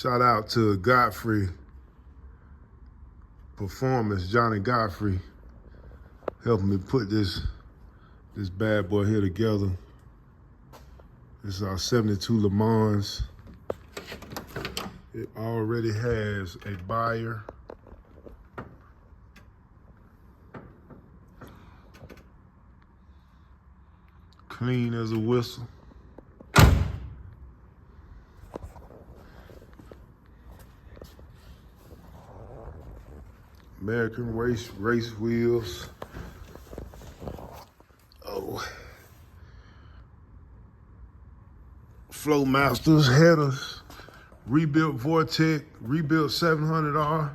Shout out to Godfrey Performance, Johnny Godfrey, helping me put this bad boy here together. This is our 72 Le Mans. It already has a buyer. Clean as a whistle. American race wheels. Oh. Flowmasters, headers, rebuilt Vortec, rebuilt 700R.